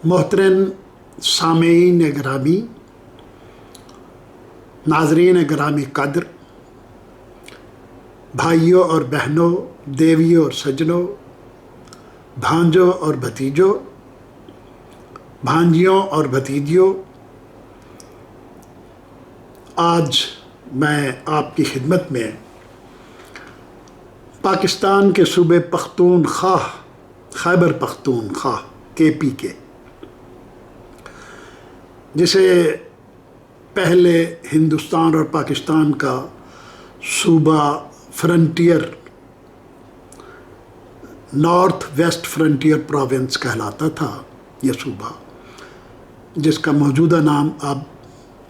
मोहतरम सामीन ग्रामी, नाजरीन ग्रामी कद्र, भाइयों और बहनों, देवियों और सजनों, भांजों और भतीजों, भांजियों और भतीजियों, आज मैं आपकी खिदमत में पाकिस्तान के सूबे पख्तूनख्वा, खैबर पख्तूनख्वा KP के, जिसे पहले हिंदुस्तान और पाकिस्तान का सूबा frontier, north west frontier province कहलाता था, यह सूबा जिसका मौजूदा नाम अब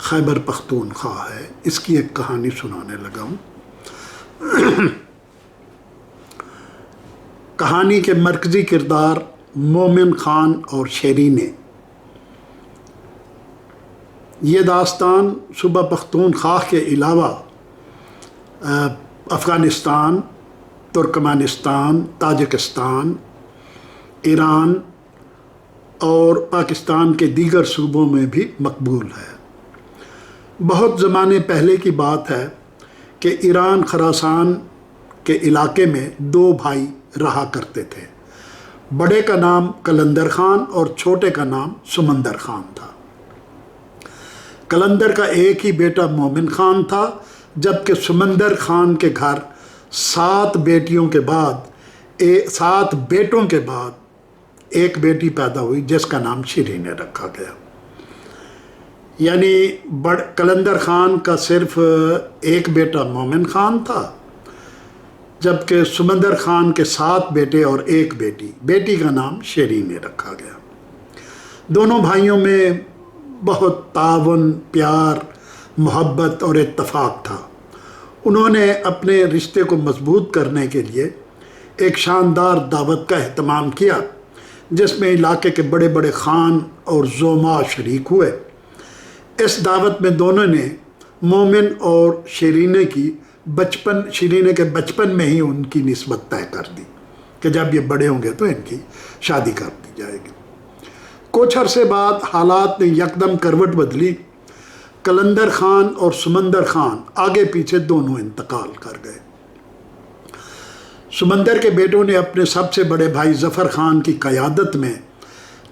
खैबर पख्तूनख्वा है। इसकी एक कहानी सुनाने लगा हूँ। कहानी के मरकज़ी किरदार मोमिन खान और शेरीने। ये दास्तान सूबा पख्तूनख्वा के अलावा अफ़गानिस्तान, तुर्कमेनिस्तान, ताजिकिस्तान, ईरान और पाकिस्तान के दीगर सूबों में भी मकबूल है। बहुत ज़माने पहले की बात है कि ईरान खरासान के इलाके में दो भाई रहा करते थे। बड़े का नाम कलंदर खान और छोटे का नाम समंदर खान था। कलंदर का एक ही बेटा मोमिन खान था, जबकि समंदर खान के घर 7 बेटियों के बाद 7 बेटों के बाद एक बेटी पैदा हुई जिसका नाम शीरीने रखा गया। यानी कलंदर खान का सिर्फ एक बेटा मोमिन खान था, जबकि समंदर खान के 7 बेटे और एक बेटी, बेटी का नाम शेरीने रखा गया। दोनों भाइयों में बहुत तावन, प्यार, मोहब्बत और इत्तफाक था। उन्होंने अपने रिश्ते को मजबूत करने के लिए एक शानदार दावत का एहतमाम किया, जिसमें इलाके के बड़े बड़े खान और ज़ोमा शरीक हुए। इस दावत में दोनों ने मोमिन और शेरीने के बचपन में ही उनकी निस्बत तय कर दी कि जब ये बड़े होंगे तो इनकी शादी कर दी जाएगी। कुछ अरसे बाद हालात ने यकदम करवट बदली। कलंदर खान और समंदर खान आगे पीछे दोनों इंतकाल कर गए। समंदर के बेटों ने अपने सबसे बड़े भाई ज़फ़र खान की क़यादत में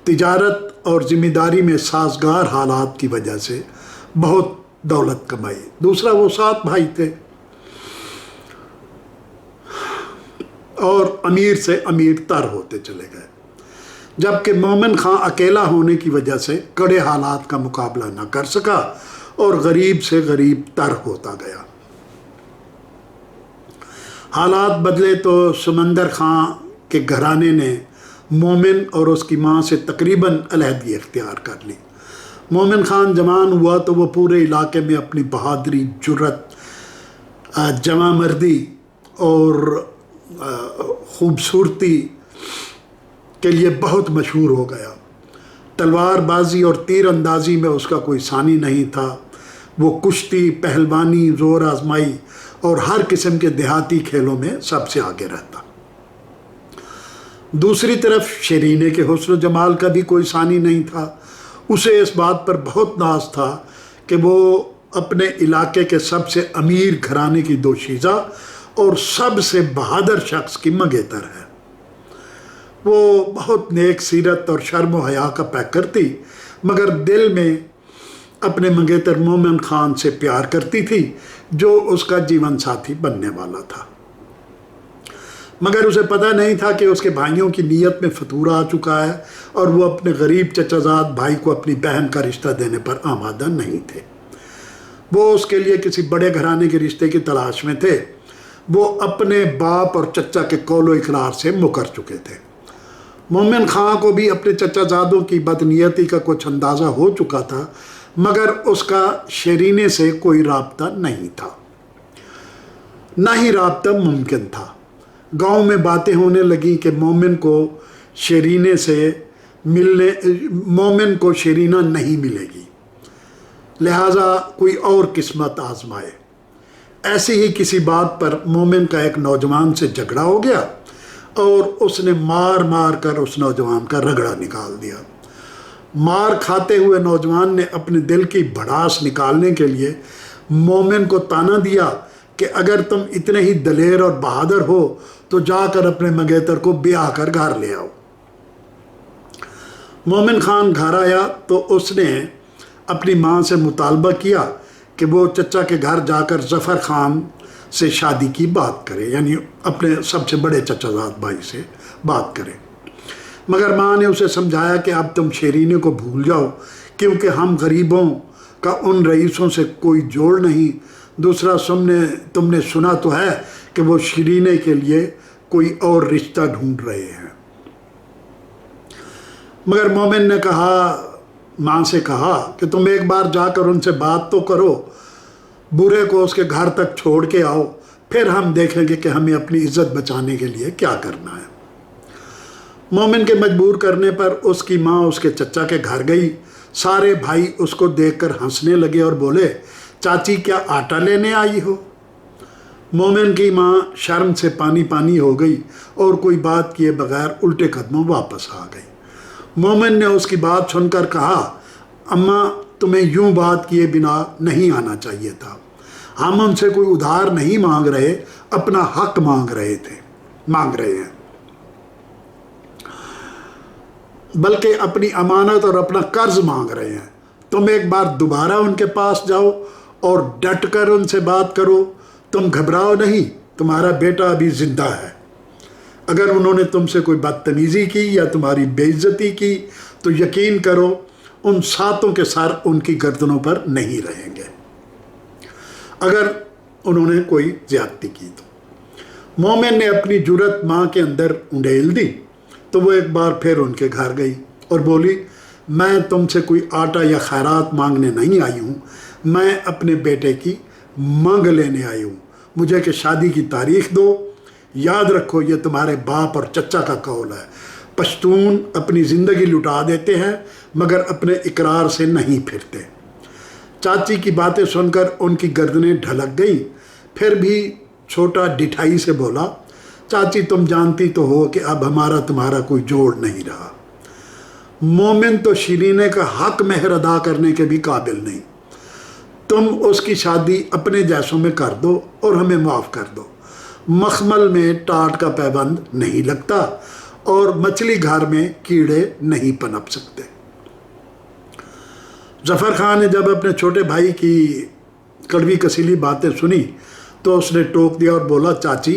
तिजारत और ज़िम्मेदारी में साजगार हालात की वजह से बहुत दौलत कमाई। दूसरा, वो 7 भाई थे और अमीर से अमीर तर होते चले गए, जबकि मोमिन खान अकेला होने की वजह से कड़े हालात का मुकाबला न कर सका और गरीब से गरीब तर होता गया। हालात बदले तो समंदर खान के घराने ने मोमिन और उसकी माँ से तकरीबन अलहदगी इख्तियार कर ली। मोमिन खान जवान हुआ तो वो पूरे इलाके में अपनी बहादुरी, जुर्रत, जवां मर्दी और खूबसूरती के लिए बहुत मशहूर हो गया। तलवारबाजी और तीर अंदाजी में उसका कोई सानी नहीं था। वो कुश्ती, पहलवानी, ज़ोर आजमाई और हर किस्म के देहाती खेलों में सबसे आगे रहता। दूसरी तरफ शेरीने के हुस्न जमाल का भी कोई सानी नहीं था। उसे इस बात पर बहुत नाज था कि वो अपने इलाके के सबसे अमीर घराने की दोशीज़ा और सबसे बहादुर शख्स की मंगेतर है। वो बहुत नेक सीरत और शर्म व हया का पैकर थी, मगर दिल में अपने मंगेतर मोमिन खान से प्यार करती थी, जो उसका जीवन साथी बनने वाला था। मगर उसे पता नहीं था कि उसके भाइयों की नीयत में फतूर आ चुका है और वो अपने गरीब चचाजाद भाई को अपनी बहन का रिश्ता देने पर आमादा नहीं थे। वो उसके लिए किसी बड़े घराने के रिश्ते की तलाश में थे। वो अपने बाप और चचा के कौलो इकरार से मुकर चुके थे। मोमिन खां को भी अपने चचाजादों की बदनीयती का कुछ अंदाज़ा हो चुका था, मगर उसका शेरीने से कोई राब्ता नहीं था, ना ही राब्ता मुमकिन था। गांव में बातें होने लगी कि मोमिन को शेरीना नहीं मिलेगी, लिहाजा कोई और किस्मत आजमाए। ऐसी ही किसी बात पर मोमिन का एक नौजवान से झगड़ा हो गया और उसने मार मार कर उस नौजवान का रगड़ा निकाल दिया। मार खाते हुए नौजवान ने अपने दिल की भड़ास निकालने के लिए मोमिन को ताना दिया कि अगर तुम इतने ही दलेर और बहादुर हो तो जाकर अपने मंगेतर को ब्याह कर घर ले आओ। मोमिन खान घर आया तो उसने अपनी माँ से मुतालबा किया कि वो चचा के घर जाकर ज़फ़र खान से शादी की बात करे, यानी अपने सबसे बड़े चचाजाद भाई से बात करे। मगर माँ ने उसे समझाया कि अब तुम शेरीने को भूल जाओ, क्योंकि हम गरीबों का उन रईसों से कोई जोड़ नहीं। दूसरा तुमने सुना तो है कि वो शेरीने के लिए कोई और रिश्ता ढूंढ रहे हैं। मगर मोमिन ने माँ से कहा कि तुम एक बार जाकर उनसे बात तो करो, बुरे को उसके घर तक छोड़ के आओ, फिर हम देखेंगे कि हमें अपनी इज्जत बचाने के लिए क्या करना है। मोमिन के मजबूर करने पर उसकी माँ उसके चचा के घर गई। सारे भाई उसको देखकर हंसने लगे और बोले, चाची क्या आटा लेने आई हो? मोमिन की माँ शर्म से पानी पानी हो गई और कोई बात किए बगैर उल्टे कदमों वापस आ गई। मोमिन ने उसकी बात सुनकर कहा, अम्मा तुम्हें यूं बात किए बिना नहीं आना चाहिए था। हम उनसे कोई उधार नहीं मांग रहे, अपना हक मांग रहे हैं, बल्कि अपनी अमानत और अपना कर्ज मांग रहे हैं। तुम एक बार दोबारा उनके पास जाओ और डट कर उनसे बात करो। तुम घबराओ नहीं, तुम्हारा बेटा अभी जिंदा है। अगर उन्होंने तुमसे कोई बदतमीज़ी की या तुम्हारी बेइज्जती की तो यकीन करो उन सातों के सर उनकी गर्दनों पर नहीं रहेंगे, अगर उन्होंने कोई ज्यादती की तो। मोमिन ने अपनी जुर्रत माँ के अंदर उंडेल दी तो वो एक बार फिर उनके घर गई और बोली, मैं तुमसे कोई आटा या खैरात मांगने नहीं आई हूँ, मैं अपने बेटे की मांग लेने आई हूँ। मुझे कि शादी की तारीख दो। याद रखो ये तुम्हारे बाप और चचा का कौल है। पश्तून अपनी ज़िंदगी लुटा देते हैं मगर अपने इकरार से नहीं फिरते। चाची की बातें सुनकर उनकी गर्दनें ढलक गईं। फिर भी छोटा डिठाई से बोला, चाची तुम जानती तो हो कि अब हमारा तुम्हारा कोई जोड़ नहीं रहा। मोमिन तो शीरीने का हक मेहर अदा करने के भी काबिल नहीं। तुम उसकी शादी अपने जैसों में कर दो और हमें माफ़ कर दो। मखमल में टाट का पैबंद नहीं लगता और मछली घर में कीड़े नहीं पनप सकते। ज़फ़र खान ने जब अपने छोटे भाई की कड़वी कसीली बातें सुनी तो उसने टोक दिया और बोला, चाची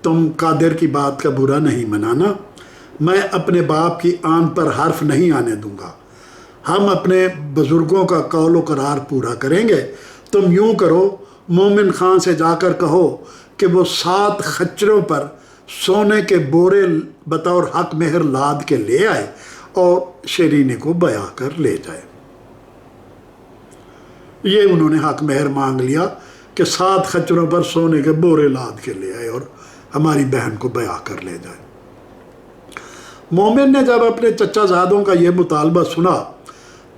तुम कादिर की बात का बुरा नहीं मनाना। मैं अपने बाप की आन पर हर्फ नहीं आने दूंगा। हम अपने बुज़ुर्गों का कौल व करार पूरा करेंगे। तुम यूं करो, मोमिन खान से जाकर कहो कि वो 7 खच्चरों पर सोने के बोरे बतौर हक मेहर लाद के ले आए और शेरीने को बया कर ले जाए। ये उन्होंने हक मेहर मांग लिया कि 7 खच्चरों पर सोने के बोरे लाद के ले आए और हमारी बहन को बया कर ले जाए। मोमिन ने जब अपने चचाजादों का ये मुतालबा सुना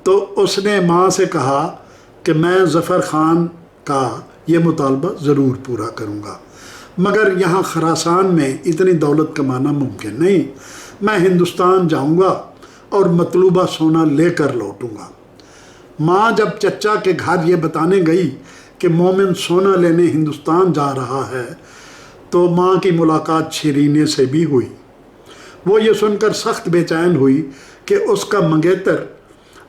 तो उसने माँ से कहा कि मैं ज़फ़र खान का ये मुतालबा ज़रूर पूरा करूँगा, मगर यहाँ खरासान में इतनी दौलत कमाना मुमकिन नहीं। मैं हिंदुस्तान जाऊँगा और मतलूबा सोना लेकर लौटूँगा। माँ जब चचा के घर ये बताने गई कि मोमिन सोना लेने हिंदुस्तान जा रहा है तो माँ की मुलाकात शीरीने से भी हुई। वो ये सुनकर सख्त बेचैन हुई कि उसका मंगेतर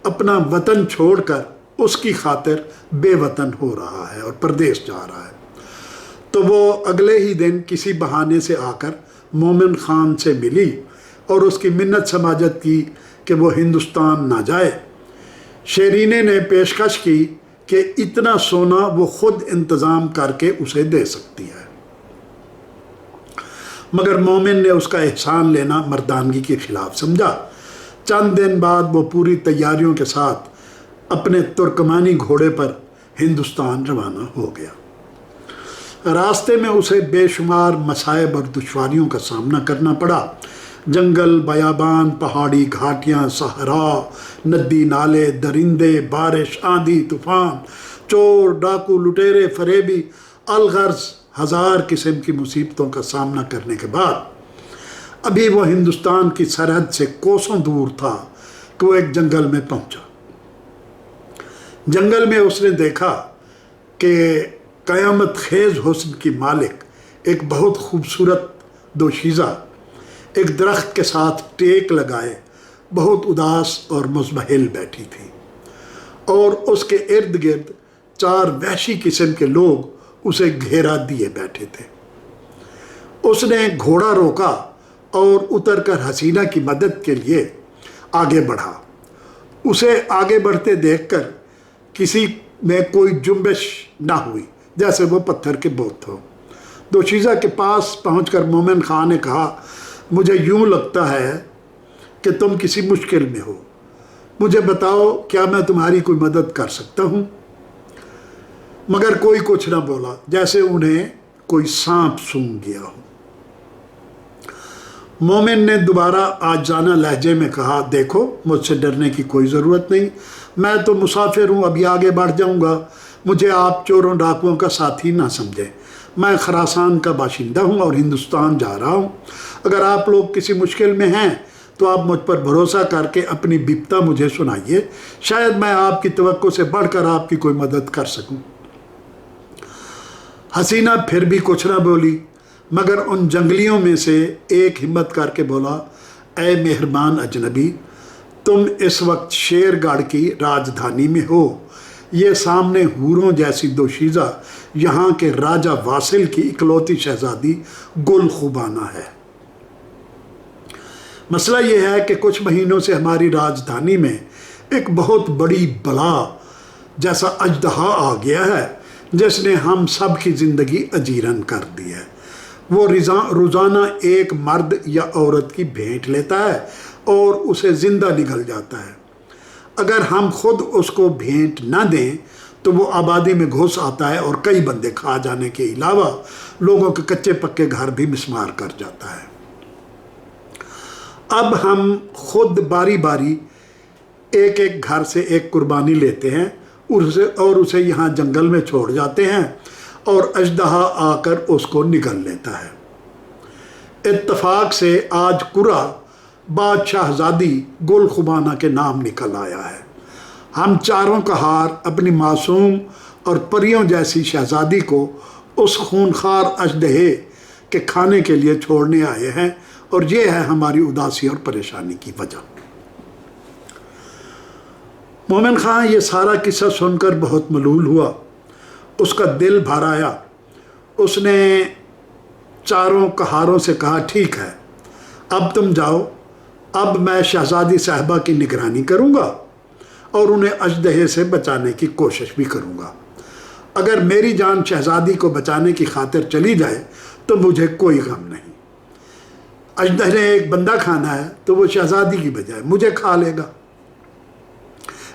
अपना वतन छोड़कर उसकी खातिर बेवतन हो रहा है और परदेश जा रहा है। तो वो अगले ही दिन किसी बहाने से आकर मोमिन खान से मिली और उसकी मिन्नत समाजत की कि वो हिंदुस्तान ना जाए। शेरीने ने पेशकश की कि इतना सोना वो खुद इंतज़ाम करके उसे दे सकती है, मगर मोमिन ने उसका एहसान लेना मर्दानगी के खिलाफ समझा। चंद दिन बाद वो पूरी तैयारियों के साथ अपने तुर्कमानी घोड़े पर हिंदुस्तान रवाना हो गया। रास्ते में उसे बेशुमार मसाइब और दुश्वारियों का सामना करना पड़ा। जंगल, बयाबान, पहाड़ी घाटियाँ, सहरा, नदी नाले, दरिंदे, बारिश, आंधी, तूफ़ान, चोर, डाकू, लुटेरे, फरेबी, अलगर्ज 1000 किस्म की मुसीबतों का सामना करने के बाद अभी वो हिंदुस्तान की सरहद से कोसों दूर था کہ وہ ایک جنگل میں پہنچا۔ جنگل میں اس نے دیکھا کہ قیامت خیز حسن کی مالک ایک بہت خوبصورت دوشیزہ ایک درخت کے ساتھ ٹیک لگائے بہت اداس اور مضمحل بیٹھی تھی، اور اس کے ارد گرد 4 وحشی قسم کے لوگ اسے گھیرا دیے بیٹھے تھے۔ اس نے گھوڑا روکا اور اتر کر حسینہ کی مدد کے لیے آگے بڑھا۔ اسے آگے بڑھتے دیکھ کر کسی میں کوئی جنبش نہ ہوئی، جیسے وہ پتھر کے بت ہو۔ دوشیزہ کے پاس پہنچ کر مومن خان نے کہا، مجھے یوں لگتا ہے کہ تم کسی مشکل میں ہو، مجھے بتاؤ کیا میں تمہاری کوئی مدد کر سکتا ہوں؟ مگر کوئی کچھ نہ بولا، جیسے انہیں کوئی سانپ سونگھ گیا ہو۔ مومن نے دوبارہ آجزانہ لہجے میں کہا، دیکھو مجھ سے ڈرنے کی کوئی ضرورت نہیں، میں تو مسافر ہوں، ابھی آگے بڑھ جاؤں گا، مجھے آپ چوروں ڈاکوؤں کا ساتھی نہ سمجھیں، میں خراسان کا باشندہ ہوں اور ہندوستان جا رہا ہوں۔ اگر آپ لوگ کسی مشکل میں ہیں تو آپ مجھ پر بھروسہ کر کے اپنی بپتا مجھے سنائیے، شاید میں آپ کی توقع سے بڑھ کر آپ کی کوئی مدد کر سکوں۔ حسینہ پھر بھی کچھ نہ بولی، مگر ان جنگلیوں میں سے ایک ہمت کر کے بولا، اے مہربان اجنبی، تم اس وقت شیر گڑھ کی راجدھانی میں ہو، یہ سامنے حوروں جیسی دوشیزہ یہاں کے راجہ واصل کی اکلوتی شہزادی گل خوبانہ ہے۔ مسئلہ یہ ہے کہ کچھ مہینوں سے ہماری راجدھانی میں ایک بہت بڑی بلا جیسا اژدہا آ گیا ہے، جس نے ہم سب کی زندگی اجیرن کر دی ہے۔ وہ روزانہ ایک مرد یا عورت کی بھینٹ لیتا ہے اور اسے زندہ نگل جاتا ہے۔ اگر ہم خود اس کو بھینٹ نہ دیں تو وہ آبادی میں گھس آتا ہے اور کئی بندے کھا جانے کے علاوہ لوگوں کے کچے پکے گھر بھی مسمار کر جاتا ہے۔ اب ہم خود باری باری ایک ایک گھر سے ایک قربانی لیتے ہیں اور اسے یہاں جنگل میں چھوڑ جاتے ہیں، اور اژدہا آ کر اس کو نگل لیتا ہے۔ اتفاق سے آج قرہ بادشاہزادی گل خوبانہ کے نام نکل آیا ہے۔ ہم چاروں کا ہار اپنی معصوم اور پریوں جیسی شہزادی کو اس خونخوار اژدہے کے کھانے کے لیے چھوڑنے آئے ہیں، اور یہ ہے ہماری اداسی اور پریشانی کی وجہ۔ مومن خان یہ سارا قصہ سن کر بہت ملول ہوا، اس کا دل بھر آیا۔ اس نے چاروں کہاروں سے کہا، ٹھیک ہے، اب تم جاؤ، اب میں شہزادی صاحبہ کی نگرانی کروں گا اور انہیں اژدہے سے بچانے کی کوشش بھی کروں گا۔ اگر میری جان شہزادی کو بچانے کی خاطر چلی جائے تو مجھے کوئی غم نہیں۔ اژدہے نے ایک بندہ کھانا ہے تو وہ شہزادی کی بجائے مجھے کھا لے گا،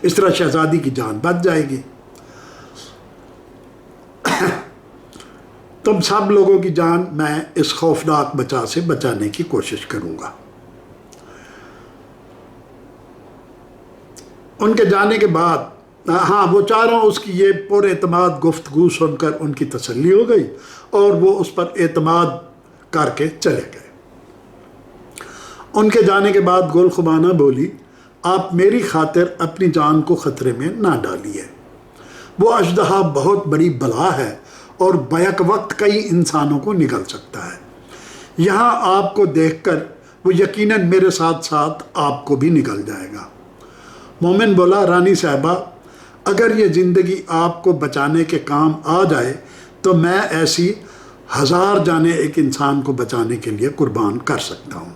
اس طرح شہزادی کی جان بچ جائے گی۔ تم سب لوگوں کی جان میں اس خوفناک بچا سے بچانے کی کوشش کروں گا۔ ان کے جانے کے بعد وہ چاروں اس کی یہ پر اعتماد گفتگو سن کر ان کی تسلی ہو گئی اور وہ اس پر اعتماد کر کے چلے گئے۔ ان کے جانے کے بعد گل خوبانہ بولی، آپ میری خاطر اپنی جان کو خطرے میں نہ ڈالیے، وہ اژدہا بہت بڑی بلا ہے اور بیک وقت کئی انسانوں کو نگل سکتا ہے۔ یہاں آپ کو دیکھ کر وہ یقیناً میرے ساتھ ساتھ آپ کو بھی نگل جائے گا۔ مومن بولا، رانی صاحبہ، اگر یہ زندگی آپ کو بچانے کے کام آ جائے تو میں ایسی 1000 جانیں ایک انسان کو بچانے کے لیے قربان کر سکتا ہوں۔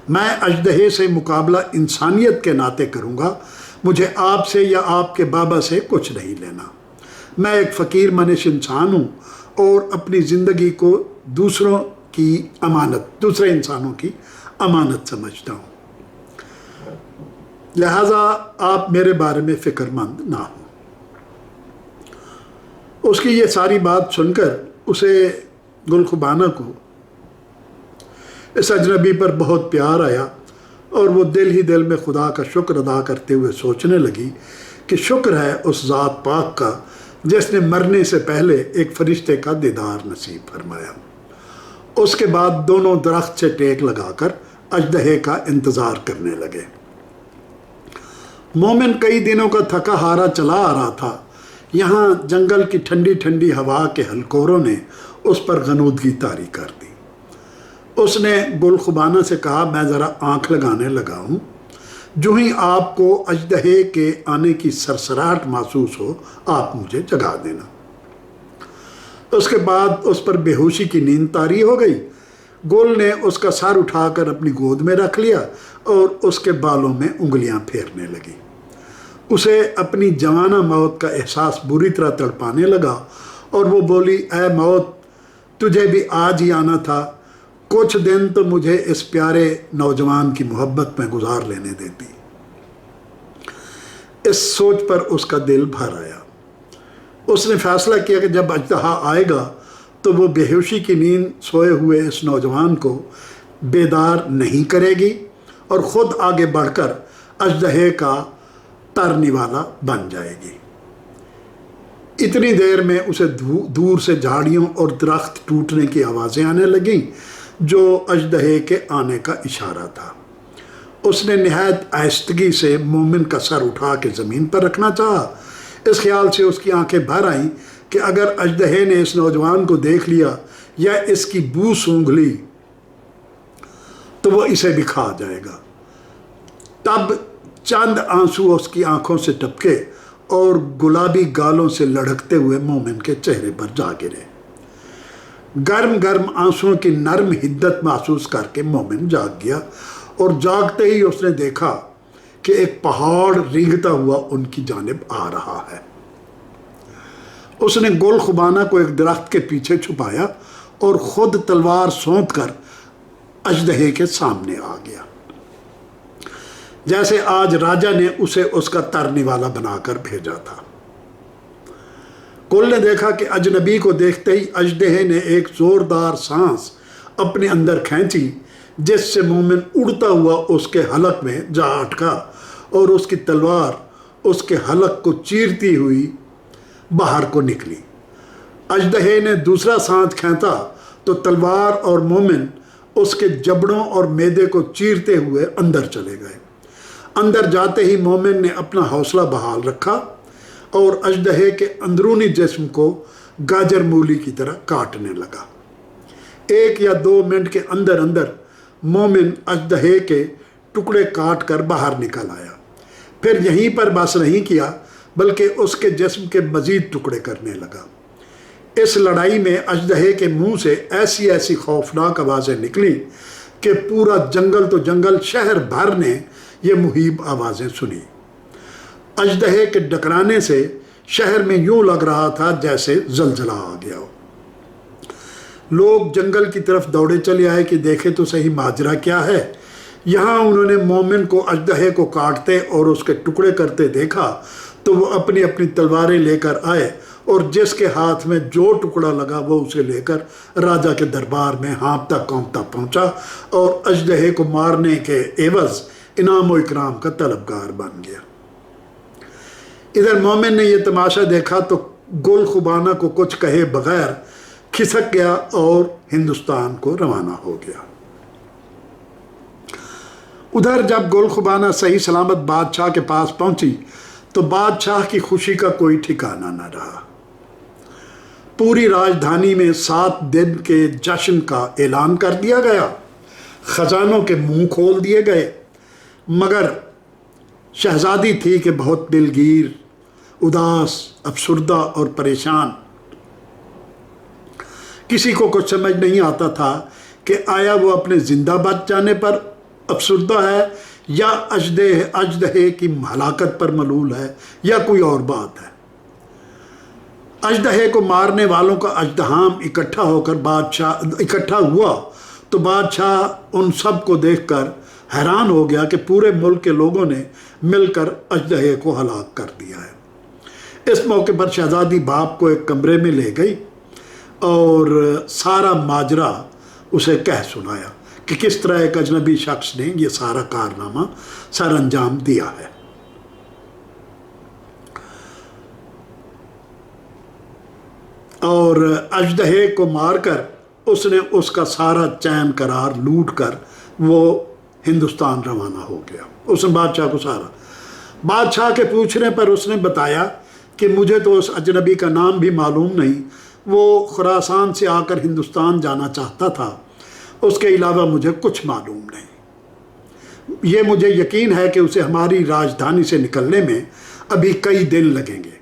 میں اژدہے سے مقابلہ انسانیت کے ناطے کروں گا، مجھے آپ سے یا آپ کے بابا سے کچھ نہیں لینا۔ میں ایک فقیر منش انسان ہوں اور اپنی زندگی کو دوسرے انسانوں کی امانت سمجھتا ہوں، لہٰذا آپ میرے بارے میں فکر مند نہ ہوں۔ اس کی یہ ساری بات سن کر اسے گل خوبانہ کو اس اجنبی پر بہت پیار آیا اور وہ دل ہی دل میں خدا کا شکر ادا کرتے ہوئے سوچنے لگی کہ شکر ہے اس ذات پاک کا جس نے مرنے سے پہلے ایک فرشتے کا دیدار نصیب فرمایا۔ اس کے بعد دونوں درخت سے ٹیک لگا کر اژدہے کا انتظار کرنے لگے۔ मोमिन कई दिनों का थका हारा चला आ रहा था। यहाँ जंगल की ठंडी ठंडी हवा के हलकोरों ने उस पर गनूदगी तारी कर दी। उसने गुलखुबाना से कहा, मैं ज़रा आँख लगाने लगा हूँ, जो ही आपको अजदहे के आने की सरसराहट महसूस हो आप मुझे जगा देना। उसके बाद उस पर बेहोशी की नींद तारी हो गई। गुल ने उसका सर उठाकर अपनी गोद में रख लिया और उसके बालों में उंगलियां फेरने लगी। उसे अपनी जवाना मौत का एहसास बुरी तरह तड़पाने लगा और वो बोली, ऐ मौत, तुझे भी आज ही आना था। कुछ दिन तो मुझे इस प्यारे नौजवान की मोहब्बत में गुजार लेने देती। इस सोच पर उसका दिल भर आया। उसने फैसला किया कि जब अजदहा आएगा तो वो बेहोशी की नींद सोए हुए इस नौजवान को बेदार नहीं करेगी और ख़ुद आगे बढ़कर अजदहे का तरने वाला बन जाएगी। इतनी देर में उसे दूर से झाड़ियों और दरख्त टूटने की आवाज़ें आने लगीं, जो अजदहे के आने का इशारा था। उसने निहायत आहिस्तगी से मोमिन का सर उठा के ज़मीन पर रखना चाहा। इस ख्याल से उसकी आंखें भर आईं कि अगर अजदहे ने इस नौजवान को देख लिया या इसकी बू सूंघ ली तो वो इसे भी खा जाएगा। तब चंद आंसू उसकी आंखों से टपके और गुलाबी गालों से लढ़कते हुए मोमिन के चेहरे पर जा गिरे। गर्म गर्म आंसुओं की नरम हिद्दत महसूस करके मोमिन जाग गया और जागते ही उसने देखा कि एक पहाड़ रेंगता हुआ उनकी जानिब आ रहा है। उसने गुलखुबाना को एक दरख्त के पीछे छुपाया और खुद तलवार सौंप कर अजदहे के सामने आ गया, जैसे आज राजा ने उसे उसका तरने वाला बनाकर भेजा था। गुल ने देखा कि अजनबी को देखते ही अजदहे ने एक जोरदार सांस अपने अंदर खींची, जिससे मोमिन उड़ता हुआ उसके हलक में जा अटका और उसकी तलवार उसके हलक को चीरती हुई बाहर को निकली। अजदहे ने दूसरा सांस खींचा तो तलवार और मोमिन उसके जबड़ों और मैदे को चीरते हुए अंदर चले गए। अंदर जाते ही मोमिन ने अपना हौसला बहाल रखा और अजदहे के अंदरूनी जिस्म को गाजर मूली की तरह काटने लगा। 1 या 2 मिनट के अंदर अंदर मोमिन अजदहे के टुकड़े काट कर बाहर निकल आया। फिर यहीं पर बस नहीं किया बल्कि उसके जिस्म के मज़ीद टुकड़े करने लगा। इस लड़ाई में अजदहे के मुंह से ऐसी ऐसी खौफनाक आवाज़ें निकली कि पूरा जंगल तो जंगल, शहर भर ने ये मुहीब आवाज़ें सुनी। अजदहे के डकराने से शहर में यूं लग रहा था जैसे जलजला आ गया हो। लोग जंगल की तरफ दौड़े चले आए कि देखे तो सही माजरा क्या है। यहाँ उन्होंने मोमिन को अजदहे को काटते और उसके टुकड़े करते देखा तो वो अपनी अपनी तलवारें लेकर आए और जिसके हाथ में जो टुकड़ा लगा वो उसे लेकर राजा के दरबार में हाँफता कांपता पहुँचा और अजदहे को मारने के एवज इनाम व इकराम का तलबगार बन गया। इधर मोमिन ने यह तमाशा देखा तो गुलखुबाना को कुछ कहे बगैर खिसक गया और हिंदुस्तान को रवाना हो गया। उधर जब गुलखुबाना सही सलामत बादशाह के पास पहुंची तो बादशाह की खुशी का कोई ठिकाना न रहा। पूरी राजधानी में 7 दिन के जश्न का ऐलान कर दिया गया। खजानों के मुंह खोल दिए गए, मगर शहजादी थी कि बहुत दिलगीर, उदास, अफसुर्दा और परेशान। किसी को कुछ समझ नहीं आता था कि आया वो अपने जिंदा बच जाने पर अफसुर्दा है या अजदहे की हलाकत पर मलूल है या कोई और बात है। अजदहे को मारने वालों का अजदहाम इकट्ठा हुआ तो बादशाह उन सब को देखकर हैरान हो गया कि पूरे मुल्क के लोगों ने मिलकर अजदहे को हलाक कर दिया है। इस मौके पर शहजादी बाप को एक कमरे में ले गई और सारा माजरा उसे कह सुनाया कि किस तरह एक अजनबी शख्स ने ये सारा कारनामा सर अंजाम दिया है। और अजदहे को मारकर उसने उसका सारा चैन करार लूट कर वो हिंदुस्तान रवाना हो गया। उसने बादशाह को सारा بادشاہ کے پوچھنے پر اس نے بتایا کہ مجھے تو اس اجنبی کا نام بھی معلوم نہیں، وہ خراسان سے آ کر ہندوستان جانا چاہتا تھا، اس کے علاوہ مجھے کچھ معلوم نہیں۔ یہ مجھے یقین ہے کہ اسے ہماری راجدھانی سے نکلنے میں ابھی کئی دن لگیں گے۔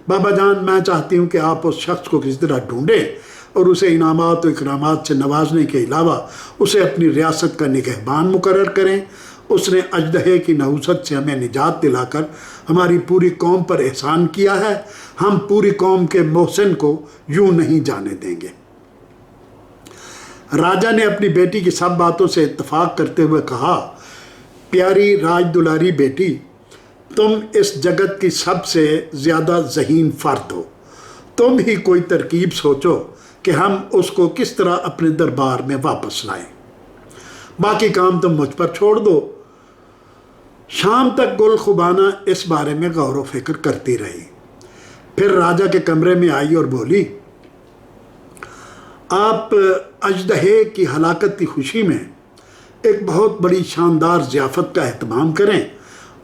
بابا جان، میں چاہتی ہوں کہ آپ اس شخص کو کسی طرح ڈھونڈیں اور اسے انعامات و اکرامات سے نوازنے کے علاوہ اسے اپنی ریاست کا نگہبان مقرر کریں۔ اس نے اژدہے کی نحوست سے ہمیں نجات دلا کر ہماری پوری قوم پر احسان کیا ہے، ہم پوری قوم کے محسن کو یوں نہیں جانے دیں گے۔ راجا نے اپنی بیٹی کی سب باتوں سے اتفاق کرتے ہوئے کہا، پیاری راج دلاری بیٹی، تم اس جگت کی سب سے زیادہ ذہین فرد ہو، تم ہی کوئی ترکیب سوچو کہ ہم اس کو کس طرح اپنے دربار میں واپس لائیں، باقی کام تم مجھ پر چھوڑ دو۔ شام تک گل خوبانہ اس بارے میں غور و فکر کرتی رہی، پھر راجا کے کمرے میں آئی اور بولی، آپ اژدہے کی ہلاکت کی خوشی میں ایک بہت بڑی شاندار ضیافت کا اہتمام کریں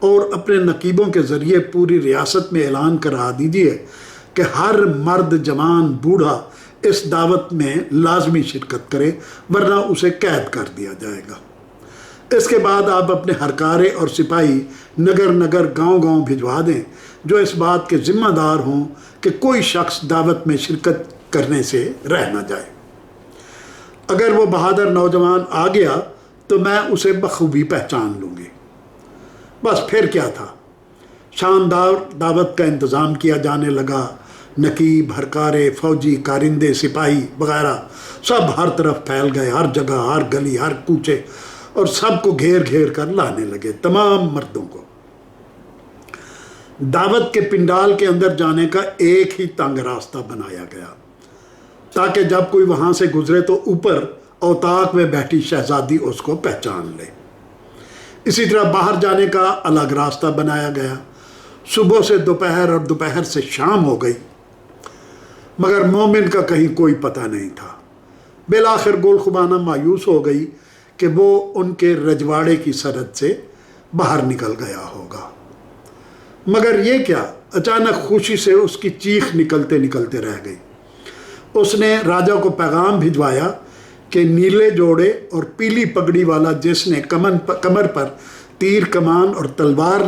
اور اپنے نقیبوں کے ذریعے پوری ریاست میں اعلان کرا دیجئے کہ ہر مرد جوان بوڑھا اس دعوت میں لازمی شرکت کرے، ورنہ اسے قید کر دیا جائے گا۔ اس کے بعد آپ اپنے ہرکارے اور سپاہی نگر نگر گاؤں گاؤں بھجوا دیں جو اس بات کے ذمہ دار ہوں کہ کوئی شخص دعوت میں شرکت کرنے سے رہ نہ جائے۔ اگر وہ بہادر نوجوان آ گیا تو میں اسے بخوبی پہچان لوں گی۔ بس پھر کیا تھا، شاندار دعوت کا انتظام کیا جانے لگا۔ نقیب، ہرکارے، فوجی، کارندے، سپاہی وغیرہ سب ہر طرف پھیل گئے، ہر جگہ، ہر گلی، ہر کوچے، اور سب کو گھیر گھیر کر لانے لگے، تمام مردوں کو۔ دعوت کے پنڈال کے اندر جانے کا ایک ہی تنگ راستہ بنایا گیا تاکہ جب کوئی وہاں سے گزرے تو اوپر اوطاق میں بیٹھی شہزادی اس کو پہچان لے۔ اسی طرح باہر جانے کا الگ راستہ بنایا گیا۔ صبح سے دوپہر اور دوپہر سے شام ہو گئی، مگر مومن کا کہیں کوئی پتہ نہیں تھا۔ بالآخر گل خوبانہ مایوس ہو گئی کہ وہ ان کے رجواڑے کی سرحد سے باہر نکل گیا ہوگا۔ مگر یہ کیا، اچانک خوشی سے اس کی چیخ نکلتے نکلتے رہ گئی۔ اس نے راجا کو پیغام بھجوایا کہ نیلے جوڑے اور پیلی پگڑی والا جس نے کمر پر تیر کمان اور تلوار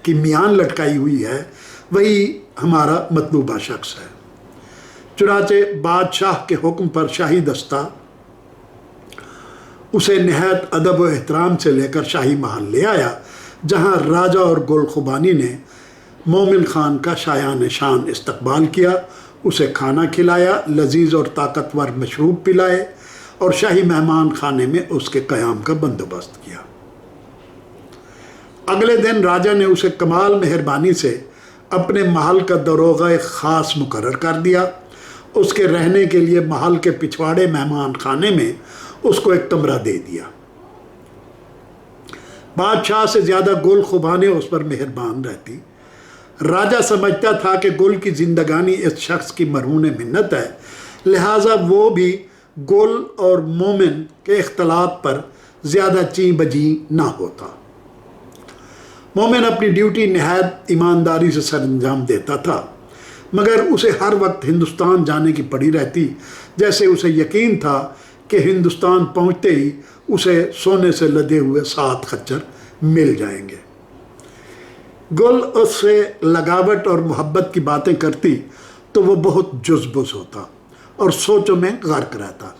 کی میان لٹکائی ہوئی ہے وہی ہمارا مطلوبہ شخص ہے۔ چنانچہ بادشاہ کے حکم پر شاہی دستہ اسے نہایت ادب و احترام سے لے کر شاہی محل لے آیا، جہاں راجا اور گل خوبانی نے مومن خان کا شایان شان استقبال کیا، اسے کھانا کھلایا، لذیذ اور طاقتور مشروب پلائے اور شاہی مہمان خانے میں اس کے قیام کا بندوبست کیا۔ اگلے دن راجا نے اسے کمال مہربانی سے اپنے محل کا داروغہ خاص مقرر کر دیا۔ اس کے رہنے کے لیے محل کے پچھواڑے مہمان خانے میں اس کو ایک کمرہ دے دیا۔ بادشاہ سے زیادہ گل خوبانے اس پر مہربان رہتی۔ راجا سمجھتا تھا کہ گل کی زندگانی اس شخص کی مرہون منت ہے، لہٰذا وہ بھی گل اور مومن کے اختلاط پر زیادہ چیں بجیں نہ ہوتا۔ مومن اپنی ڈیوٹی نہایت ایمانداری سے سر انجام دیتا تھا، مگر اسے ہر وقت ہندوستان جانے کی پڑی رہتی، جیسے اسے یقین تھا کہ ہندوستان پہنچتے ہی اسے سونے سے لدے ہوئے 7 خچر مل جائیں گے۔ گل اس سے لگاوٹ اور محبت کی باتیں کرتی تو وہ بہت جزبز ہوتا اور سوچوں میں غرق رہتا۔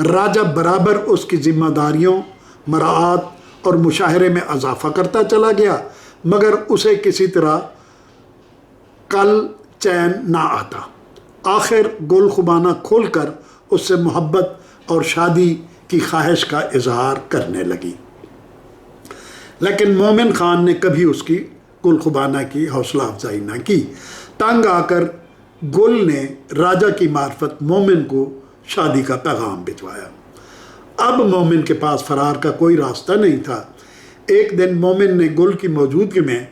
راجا برابر اس کی ذمہ داریوں، مراعات اور مشاہرے میں اضافہ کرتا چلا گیا، مگر اسے کسی طرح کل چین نہ آتا۔ آخر گل خوبانہ کھل کر اس سے محبت اور شادی کی خواہش کا اظہار کرنے لگی، لیکن مومن خان نے کبھی اس کی گل خوبانہ کی حوصلہ افزائی نہ کی۔ تنگ آ کر گل نے راجا کی معرفت مومن کو شادی کا پیغام بھجوایا۔ اب مومن کے پاس فرار کا کوئی راستہ نہیں تھا۔ ایک دن مومن نے گل کی موجودگی میں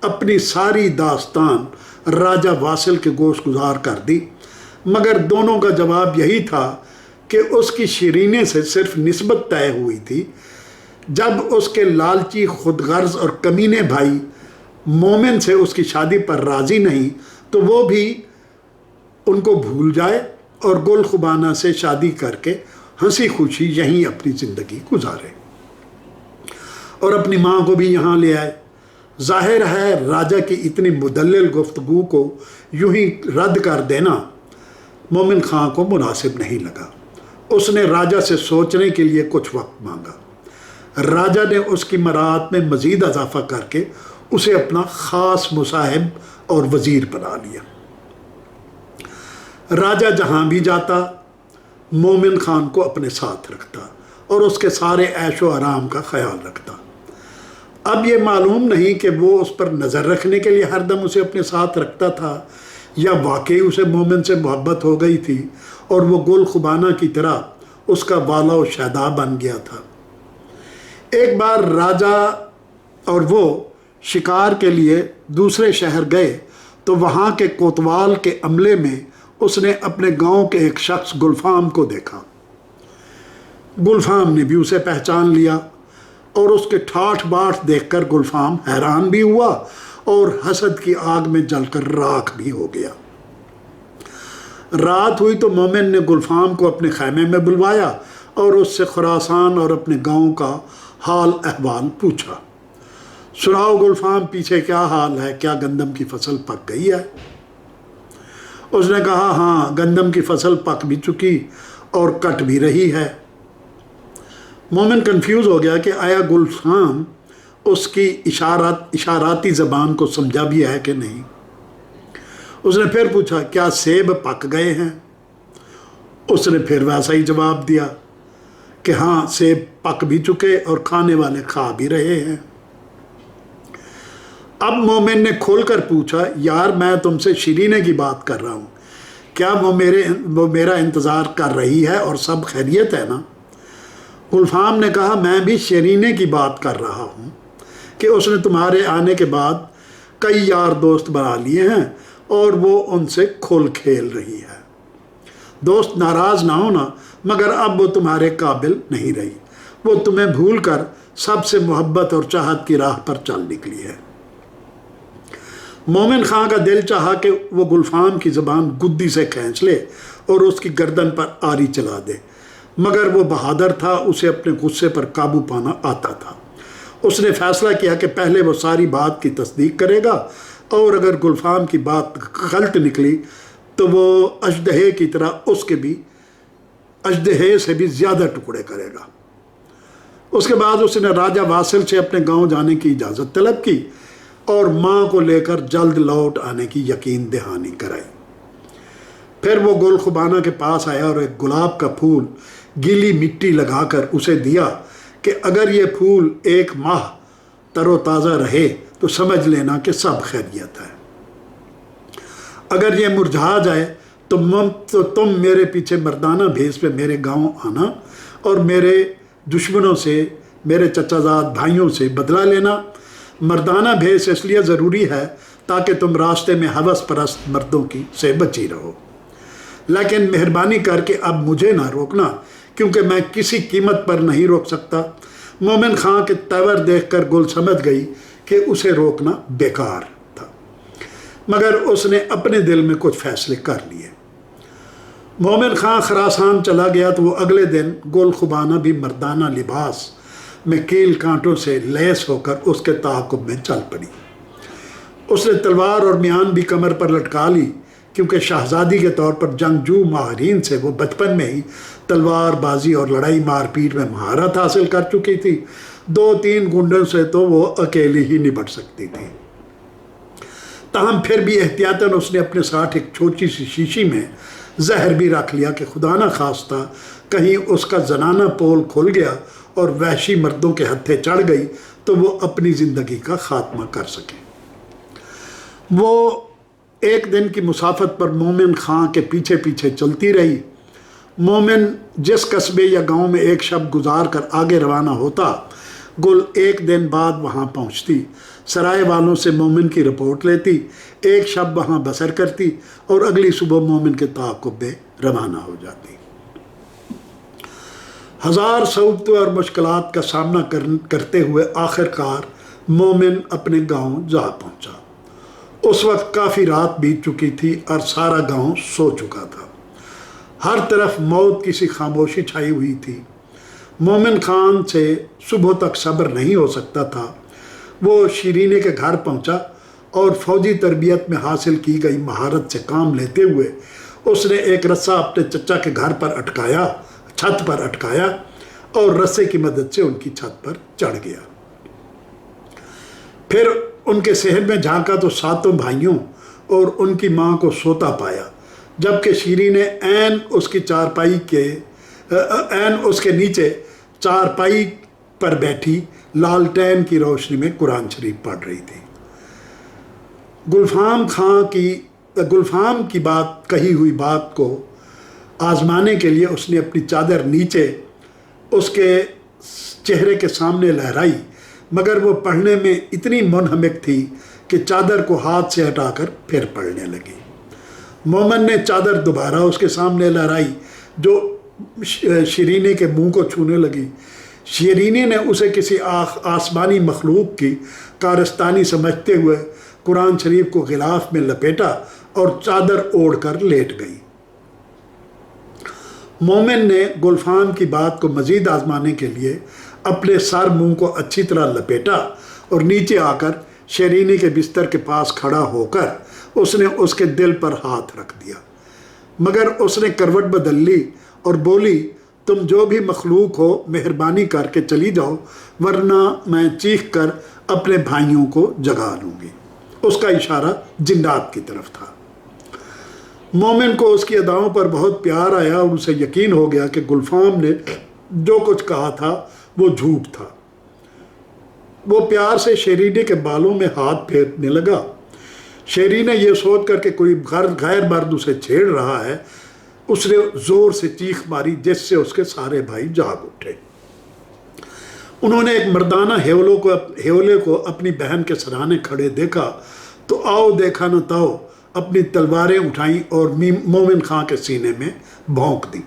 اپنی ساری داستان راجا واصل کے گوش گزار کر دی، مگر دونوں کا جواب یہی تھا کہ اس کی شیرینے سے صرف نسبت طے ہوئی تھی۔ جب اس کے لالچی، خود غرض اور کمینے بھائی مومن سے اس کی شادی پر راضی نہیں تو وہ بھی ان کو بھول جائے اور گل خوبانہ سے شادی کر کے ہنسی خوشی یہیں اپنی زندگی گزارے اور اپنی ماں کو بھی یہاں لے آئے۔ ظاہر ہے راجہ کی اتنی مدلل گفتگو کو یوں ہی رد کر دینا مومن خان کو مناسب نہیں لگا۔ اس نے راجہ سے سوچنے کے لیے کچھ وقت مانگا۔ راجہ نے اس کی مراعات میں مزید اضافہ کر کے اسے اپنا خاص مصاحب اور وزیر بنا لیا۔ راجہ جہاں بھی جاتا مومن خان کو اپنے ساتھ رکھتا اور اس کے سارے عیش و آرام کا خیال رکھتا۔ اب یہ معلوم نہیں کہ وہ اس پر نظر رکھنے کے لیے ہر دم اسے اپنے ساتھ رکھتا تھا یا واقعی اسے مومن سے محبت ہو گئی تھی اور وہ گل خوبانہ کی طرح اس کا والا و شیدا بن گیا تھا۔ ایک بار راجہ اور وہ شکار کے لیے دوسرے شہر گئے تو وہاں کے کوتوال کے عملے میں اس نے اپنے گاؤں کے ایک شخص گلفام کو دیکھا۔ گلفام نے بھی اسے پہچان لیا اور اس کے ٹھاٹھ باٹھ دیکھ کر گلفام حیران بھی ہوا اور حسد کی آگ میں جل کر راکھ بھی ہو گیا۔ رات ہوئی تو مومن نے گلفام کو اپنے خیمے میں بلوایا اور اس سے خراسان اور اپنے گاؤں کا حال احوال پوچھا۔ سناؤ گلفام، پیچھے کیا حال ہے؟ کیا گندم کی فصل پک گئی ہے؟ اس نے کہا ہاں، گندم کی فصل پک بھی چکی اور کٹ بھی رہی ہے۔ مومن کنفیوز ہو گیا کہ آیا گلفام اس کی اشاراتی زبان کو سمجھا بھی ہے کہ نہیں۔ اس نے پھر پوچھا کیا سیب پک گئے ہیں؟ اس نے پھر ویسا ہی جواب دیا کہ ہاں، سیب پک بھی چکے اور کھانے والے کھا بھی رہے ہیں۔ اب مومن نے کھول کر پوچھا یار، میں تم سے شیرینے کی بات کر رہا ہوں، کیا وہ میرا انتظار کر رہی ہے اور سب خیریت ہے نا؟ گلفام نے کہا میں بھی شیرینے کی بات کر رہا ہوں کہ اس نے تمہارے آنے کے بعد کئی یار دوست بنا لیے ہیں اور وہ ان سے کھول کھیل رہی ہے۔ دوست ناراض نہ ہونا، مگر اب وہ تمہارے قابل نہیں رہی، وہ تمہیں بھول کر سب سے محبت اور چاہت کی راہ پر چل نکلی ہے۔ مومن خان کا دل چاہا کہ وہ گلفام کی زبان گدی سے کھینچ لے اور اس کی گردن پر آری چلا دے، مگر وہ بہادر تھا، اسے اپنے غصے پر قابو پانا آتا تھا۔ اس نے فیصلہ کیا کہ پہلے وہ ساری بات کی تصدیق کرے گا اور اگر گلفام کی بات غلط نکلی تو وہ اژدہے کی طرح اس کے بھی اژدہے سے بھی زیادہ ٹکڑے کرے گا۔ اس کے بعد اس نے راجہ واصل سے اپنے گاؤں جانے کی اجازت طلب کی اور ماں کو لے کر جلد لوٹ آنے کی یقین دہانی کرائی۔ پھر وہ گل خوبانہ کے پاس آیا اور ایک گلاب کا پھول گیلی مٹی لگا کر اسے دیا کہ اگر یہ پھول 1 ماہ تر و تازہ رہے تو سمجھ لینا کہ سب خیریت ہے، اگر یہ مرجھا جائے تو تم میرے پیچھے مردانہ بھیس پہ میرے گاؤں آنا اور میرے دشمنوں سے، میرے چچا زاد بھائیوں سے بدلہ لینا۔ مردانہ بھیس اس لیے ضروری ہے تاکہ تم راستے میں ہوس پرست مردوں سے بچی رہو، لیکن مہربانی کر کے اب مجھے نہ روکنا کیونکہ میں کسی قیمت پر نہیں روک سکتا۔ مومن خان کے تیور دیکھ کر گل سمجھ گئی کہ اسے روکنا بیکار تھا، مگر اس نے اپنے دل میں کچھ فیصلے کر لیے۔ مومن خان خراسان چلا گیا تو وہ اگلے دن گل خوبانہ بھی مردانہ لباس میں کیل کانٹوں سے لیس ہو کر اس کے تعاقب میں چل پڑی۔ اس نے تلوار اور میان بھی کمر پر لٹکا لی کیونکہ شہزادی کے طور پر جنگجو ماہرین سے وہ بچپن میں ہی تلوار بازی اور لڑائی مار پیٹ میں مہارت حاصل کر چکی تھی۔ 2-3 گنڈوں سے تو وہ اکیلی ہی نپٹ سکتی تھی۔ تاہم پھر بھی احتیاطاً اس نے اپنے ساتھ ایک چھوٹی سی شیشی میں زہر بھی رکھ لیا کہ خدا نہ خواستہ کہیں اس کا زنانہ پول کھل گیا اور وحشی مردوں کے ہتھے چڑھ گئی تو وہ اپنی زندگی کا خاتمہ کر سکے۔ وہ ایک دن کی مسافت پر مومن خان کے پیچھے پیچھے چلتی رہی۔ مومن جس قصبے یا گاؤں میں ایک شب گزار کر آگے روانہ ہوتا، گل ایک دن بعد وہاں پہنچتی، سرائے والوں سے مومن کی رپورٹ لیتی، ایک شب وہاں بسر کرتی اور اگلی صبح مومن کے تعاقب میں روانہ ہو جاتی۔ ہزار صعوبتوں اور مشکلات کا سامنا کرتے ہوئے آخر کار मोमिन अपने गांव जा पहुंचा। उस वक्त काफ़ी रात बीत चुकी थी और सारा गांव सो चुका था। हर तरफ मौत की सी खामोशी छाई हुई थी। मोमिन खान से सुबह तक सब्र नहीं हो सकता था। वो शीरीने के घर पहुंचा और फौजी तरबियत में हासिल की गई महारत से काम लेते हुए उसने एक रस्सा अपने चचा के घर पर अटकाया, छत पर अटकाया और रस्से की मदद से उनकी छत पर चढ़ गया। फिर उनके सहन में झांका तो सातों भाइयों और उनकी माँ को सोता पाया, जबकि शीरीने ऐन उसके नीचे चारपाई पर बैठी लालटेन की रोशनी में कुरान शरीफ पढ़ रही थी। गुलफाम की बात कही हुई बात को आजमाने के लिए उसने अपनी चादर नीचे उसके चेहरे के सामने लहराई, मगर वो पढ़ने में इतनी मुनहमिक थी कि चादर को हाथ से हटाकर फिर पढ़ने लगी। मोमिन ने चादर दोबारा उसके सामने लहराई जो शीरीने के मुंह को छूने लगी। शीरीने ने उसे किसी आसमानी मखलूक की कारस्तानी समझते हुए कुरान शरीफ को गिलाफ में लपेटा और चादर ओढ़कर लेट गई। मोमिन ने गुलफाम की बात को मज़ीद आजमाने के लिए अपने सर मुंह को अच्छी तरह लपेटा और नीचे आकर शीरीने के बिस्तर के पास खड़ा होकर उसने उसके दिल पर हाथ रख दिया, मगर उसने करवट बदल ली और बोली, तुम जो भी मखलूक हो मेहरबानी करके चली जाओ, वरना मैं चीख कर अपने भाइयों को जगा लूँगी। उसका इशारा जिन्नात की तरफ था। मोमिन को उसकी अदाओं पर बहुत प्यार आया और उसे यकीन हो गया कि गुलफाम ने जो कुछ कहा था वो झूठ था। वो प्यार से शीरीने के बालों में हाथ फेरने लगा। शीरीने ये सोच कर के कोई गैर मर्द उसे छेड़ रहा है, उसने ज़ोर से चीख मारी जिससे उसके सारे भाई जाग उठे। उन्होंने एक मर्दाना हेवले को अपनी बहन के सराहने खड़े देखा तो आओ देखा न ताओ अपनी तलवारें उठाईं और मोमिन खां के सीने में भोंक दी।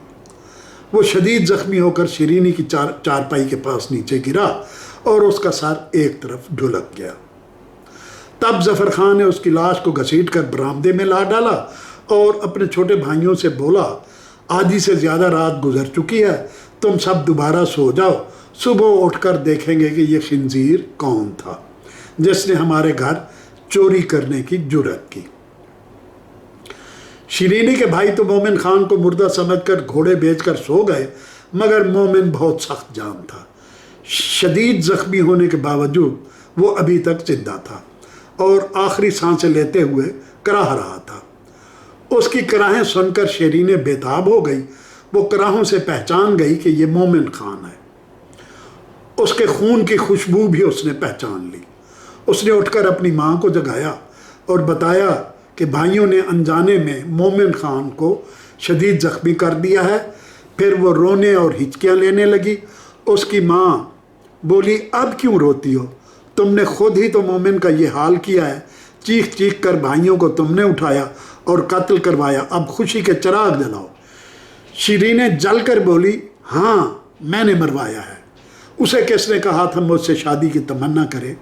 वो शदीद ज़ख्मी होकर शीरीनी की चारपाई के पास नीचे गिरा और उसका सर एक तरफ ढुलक गया। तब ज़फ़र खान ने उसकी लाश को घसीट कर बरामदे में ला डाला और अपने छोटे भाइयों से बोला, आधी से ज़्यादा रात गुजर चुकी है, तुम सब दोबारा सो जाओ, सुबह उठकर देखेंगे कि ये खिंजीर कौन था जिसने हमारे घर चोरी करने की जुर्रत की। शीरीनी के भाई तो मोमिन खान को मुर्दा समझकर घोड़े बेचकर सो गए, मगर मोमिन बहुत सख्त जान था। शदीद ज़ख्मी होने के बावजूद वो अभी तक जिंदा था और आखिरी सांसें लेते हुए कराह रहा था। उसकी कराहें सुनकर शीरीने बेताब हो गई। वो कराहों से पहचान गई कि ये मोमिन खान है। उसके खून की खुशबू भी उसने पहचान ली। उसने उठकर अपनी माँ को जगाया और बताया कि भाइयों ने अनजाने में मोमिन खान को शदीद ज़ख्मी कर दिया है। फिर वो रोने और हिचकियाँ लेने लगी। उसकी माँ बोली, अब क्यों रोती हो? तुमने खुद ही तो मोमिन का ये हाल किया है। चीख चीख कर भाइयों को तुमने उठाया और कत्ल करवाया, अब खुशी के चिराग जलाओ। शीरीने जल कर बोली, हाँ मैंने मरवाया है। उसे किसने कहा था मुझसे शादी की तमन्ना करे?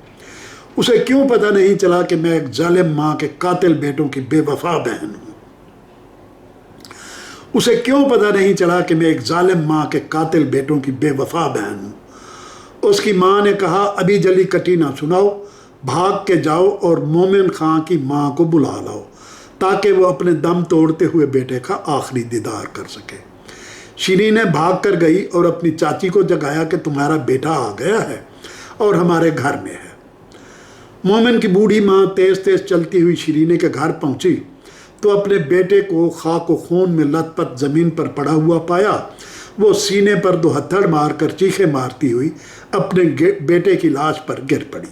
उसे क्यों पता नहीं चला कि मैं एक जालिम माँ के कातिल बेटों की बेवफा बहन हूँ? उसे क्यों पता नहीं चला कि मैं एक जालिम माँ के कातिल बेटों की बेवफा बहन हूँ? उसकी माँ ने कहा, अभी जली कटी ना सुनाओ, भाग के जाओ और मोमिन खां की माँ को बुला लाओ ताकि वो अपने दम तोड़ते हुए बेटे का आखिरी दीदार कर सके। शीरीने भाग कर गई और अपनी चाची को जगाया कि तुम्हारा बेटा आ गया है और हमारे घर में है। मोमिन की बूढ़ी माँ तेज़ तेज़ चलती हुई शीरीने के घर पहुँची तो अपने बेटे को खाक व खून में लथपथ ज़मीन पर पड़ा हुआ पाया। वो सीने पर दो हथड़ मारकर चीखें मारती हुई अपने बेटे की लाश पर गिर पड़ी।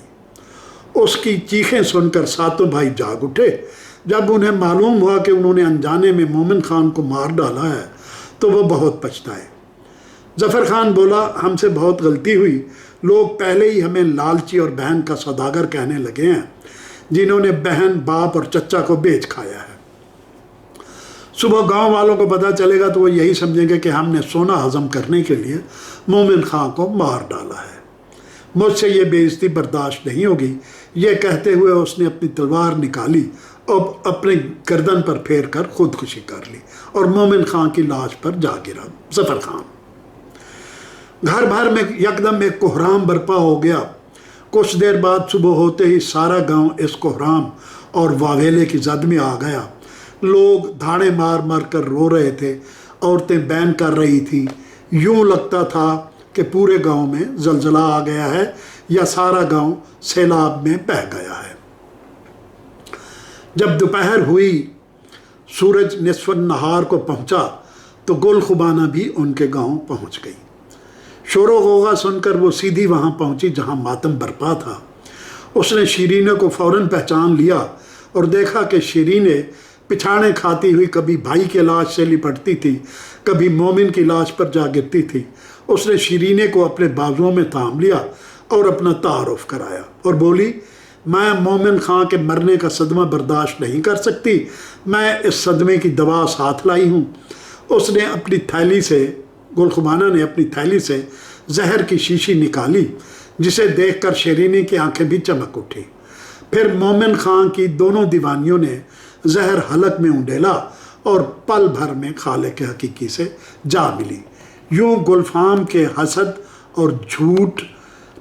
उसकी चीखें सुनकर सातों भाई जाग उठे। जब उन्हें मालूम हुआ कि उन्होंने अनजाने में मोमिन खान को मार डाला है तो वो बहुत पछताए। ज़फ़र खान बोला, हमसे बहुत गलती हुई। लोग पहले ही हमें लालची और बहन का सौदागर कहने लगे हैं, जिन्होंने बहन, बाप और चचा को बेच खाया है। सुबह गांव वालों को पता चलेगा तो वो यही समझेंगे कि हमने सोना हजम करने के लिए मोमिन खां को मार डाला है। मुझसे ये बेइज्जती बर्दाश्त नहीं होगी। ये कहते हुए उसने अपनी तलवार निकाली और अपने गर्दन पर फेर कर खुदकुशी कर ली और मोमिन खां की लाश पर जा गिरा ज़फ़र खान। घर भर में यकदम एक कोहराम बर्पा हो गया। कुछ देर बाद सुबह होते ही सारा गांव इस कोहराम और वावेले की जद में आ गया। लोग धाड़े मार मार कर रो रहे थे, औरतें बैन कर रही थी। यूं लगता था कि पूरे गांव में जलजला आ गया है या सारा गांव सैलाब में बह गया है। जब दोपहर हुई, सूरज निस्फ़ नहार को पहुंचा तो गुल खुबाना भी उनके गांव पहुंच गई। शोरो गोगा सुनकर वो सीधी वहां पहुंची जहां मातम बरपा था। उसने शीरीने को फौरन पहचान लिया और देखा कि शीरीने पिछाड़े खाती हुई कभी भाई के लाश से लिपटती थी, कभी मोमिन की लाश पर जा गिरती थी। उसने शीरीने को अपने बाजुओं में थाम लिया और अपना तारुफ कराया और बोली, मैं मोमिन खां के मरने का सदमा बर्दाश्त नहीं कर सकती, मैं इस सदमे की दवा साथ लाई हूँ। उसने अपनी थैली से, गुलखुबाना ने अपनी थैली से जहर की शीशी निकाली, जिसे देखकर शीरीने की आंखें भी चमक उठी। फिर मोमिन खां की दोनों दीवानियों ने जहर हलक में उंडेला और पल भर में खालिक हकीकी से जा मिली। यूं गुलफाम के हसद और झूठ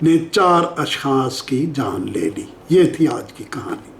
ने 4 अशखास की जान ले ली। ये थी आज की कहानी।